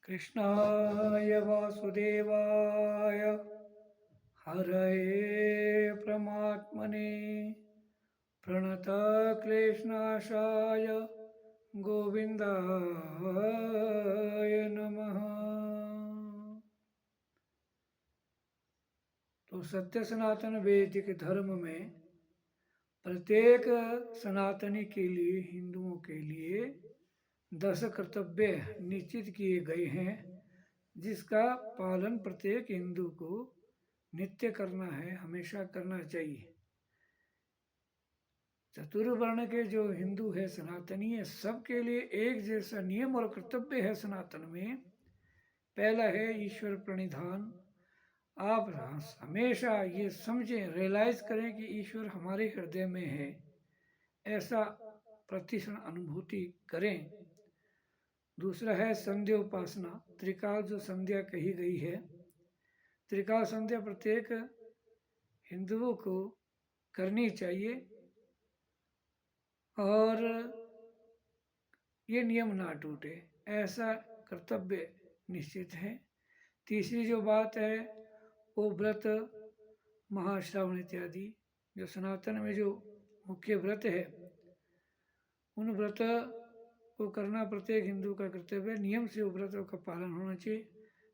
कृष्णाय वासुदेवाय हरये परमात्मने प्रणतक्लेशनाशाय गोविन्दाय नमः। तो सत्य सनातन वैदिक धर्म में प्रत्येक सनातनी के लिए, हिंदुओं के लिए 10 कर्तव्य निश्चित किए गए हैं, जिसका पालन प्रत्येक हिंदू को नित्य करना है, हमेशा करना चाहिए। चतुर्वर्ण के जो हिंदू है, सनातनी है, सबके लिए एक जैसा नियम और कर्तव्य है सनातन में। पहला है ईश्वर प्रणिधान। आप हमेशा ये समझें, रियलाइज करें कि ईश्वर हमारे हृदय में है, ऐसा प्रतिक्षण अनुभूति करें। दूसरा है संध्या उपासना। त्रिकाल जो संध्या कही गई है, त्रिकाल संध्या प्रत्येक हिंदुओं को करनी चाहिए और ये नियम ना टूटे, ऐसा कर्तव्य निश्चित है। तीसरी जो बात है वो व्रत, महाश्रावण इत्यादि जो सनातन में जो मुख्य व्रत है, उन व्रत को करना प्रत्येक हिंदू का कर्तव्य है। नियम से व्रतों का पालन होना चाहिए।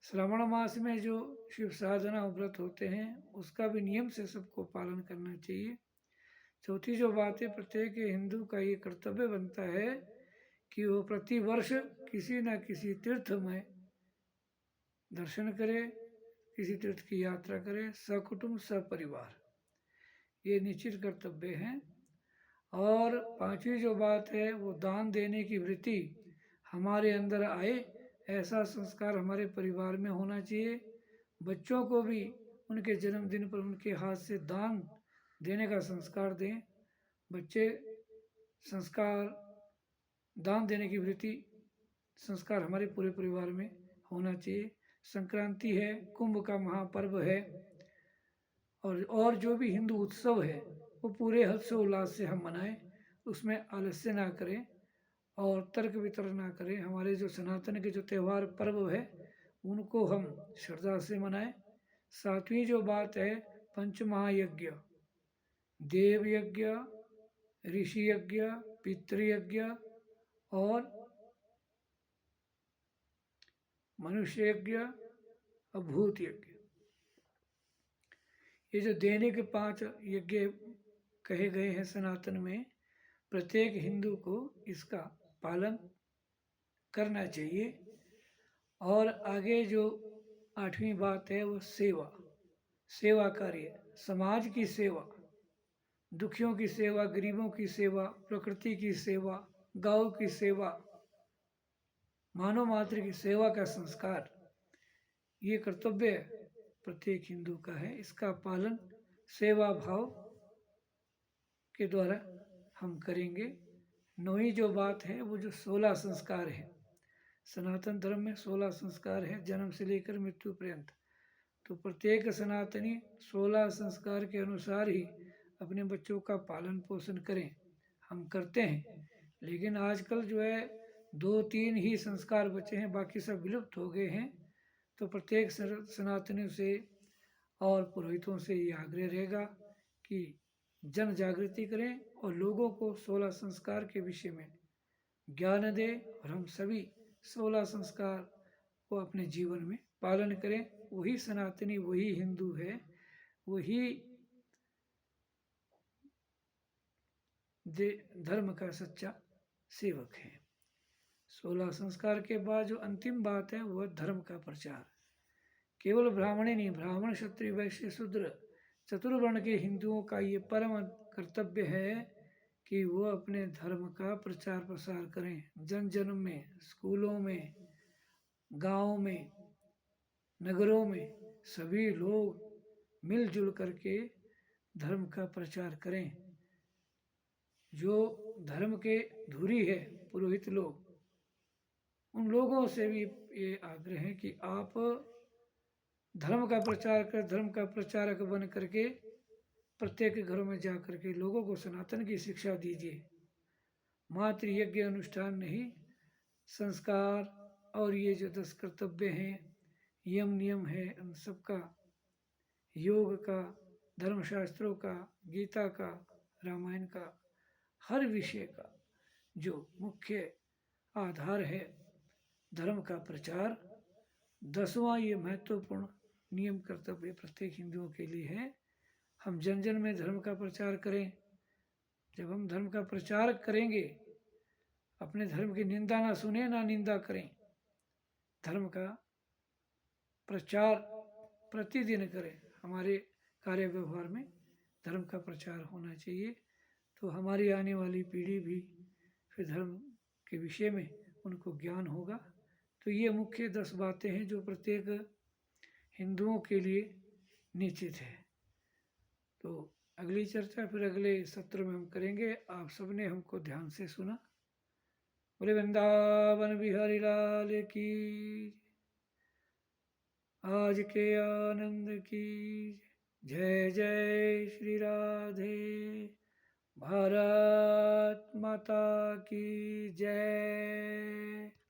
श्रावण मास में जो शिव साधना व्रत होते हैं, उसका भी नियम से सबको पालन करना चाहिए। चौथी जो बात है, प्रत्येक हिंदू का ये कर्तव्य बनता है कि वो प्रति वर्ष किसी न किसी तीर्थ में दर्शन करे, किसी तीर्थ की यात्रा करे, सकुटुंब सपरिवार, ये निश्चित कर्तव्य है। और पांचवी जो बात है वो दान देने की वृत्ति हमारे अंदर आए, ऐसा संस्कार हमारे परिवार में होना चाहिए। बच्चों को भी उनके जन्मदिन पर उनके हाथ से दान देने का संस्कार दें। बच्चे संस्कार, दान देने की वृत्ति, संस्कार हमारे पूरे परिवार में होना चाहिए। संक्रांति है, कुंभ का महापर्व है, और जो भी हिंदू उत्सव है वो पूरे हर्षोल्लास से हम मनाएं, उसमें आलस्य ना करें और तर्क वितर्क ना करें। हमारे जो सनातन के जो त्यौहार पर्व है उनको हम श्रद्धा से मनाएं। सातवीं जो बात है, पंचमहायज्ञ, देव यज्ञ, ऋषि यज्ञ, पितृयज्ञ और मनुष्य यज्ञ और भूत यज्ञ, ये जो देने के 5 यज्ञ कहे गए हैं सनातन में, प्रत्येक हिंदू को इसका पालन करना चाहिए। और आगे जो 8वीं बात है वो सेवा, सेवा कार्य, समाज की सेवा, दुखियों की सेवा, गरीबों की सेवा, प्रकृति की सेवा, गांव की सेवा, मानव मात्र की सेवा का संस्कार, ये कर्तव्य प्रत्येक हिंदू का है। इसका पालन सेवा भाव के द्वारा हम करेंगे। 9वीं जो बात है वो जो 16 संस्कार है, सनातन धर्म में 16 संस्कार है जन्म से लेकर मृत्यु पर्यंत। तो प्रत्येक सनातनी 16 संस्कार के अनुसार ही अपने बच्चों का पालन पोषण करें। हम करते हैं, लेकिन आजकल जो है 2-3 ही संस्कार बचे हैं, बाकी सब विलुप्त हो गए हैं। तो प्रत्येक सनातनियों से और पुरोहितों से ये आग्रह रहेगा कि जन जागृति करें और लोगों को 16 संस्कार के विषय में ज्ञान दें और हम सभी 16 संस्कार को अपने जीवन में पालन करें। वही सनातनी, वही हिंदू है, वही धर्म का सच्चा सेवक है। 16 संस्कार के बाद जो अंतिम बात है वह धर्म का प्रचार। केवल ब्राह्मण ही नहीं, ब्राह्मण, क्षत्रिय, वैश्य, शूद्र, चतुर्वर्ण के हिंदुओं का ये परम कर्तव्य है कि वो अपने धर्म का प्रचार प्रसार करें। जन जन में, स्कूलों में, गाँव में, नगरों में सभी लोग मिलजुल करके धर्म का प्रचार करें। जो धर्म के धुरी है पुरोहित लोग, उन लोगों से भी ये आग्रह है कि आप धर्म का प्रचार कर, धर्म का प्रचारक बन करके प्रत्येक घरों में जा करके लोगों को सनातन की शिक्षा दीजिए। मात्र यज्ञ अनुष्ठान नहीं, संस्कार, और ये जो 10 कर्तव्य हैं, यम नियम है, उन सबका, योग का, धर्मशास्त्रों का, गीता का, रामायण का, हर विषय का जो मुख्य आधार है धर्म का प्रचार, 10वां ये महत्वपूर्ण नियम कर्तव्य प्रत्येक हिंदुओं के लिए है। हम जन जन में धर्म का प्रचार करें। जब हम धर्म का प्रचार करेंगे, अपने धर्म की निंदा ना सुने ना निंदा करें, धर्म का प्रचार प्रतिदिन करें। हमारे कार्य व्यवहार में धर्म का प्रचार होना चाहिए, तो हमारी आने वाली पीढ़ी भी फिर धर्म के विषय में उनको ज्ञान होगा। तो ये मुख्य 10 बातें हैं जो प्रत्येक हिंदुओं के लिए निश्चित है। तो अगली चर्चा फिर अगले सत्र में हम करेंगे। आप सबने हमको ध्यान से सुना। बोले वृंदावन बिहारी लाल की, आज के आनंद की, जय जय श्री राधे, भारत माता की जय।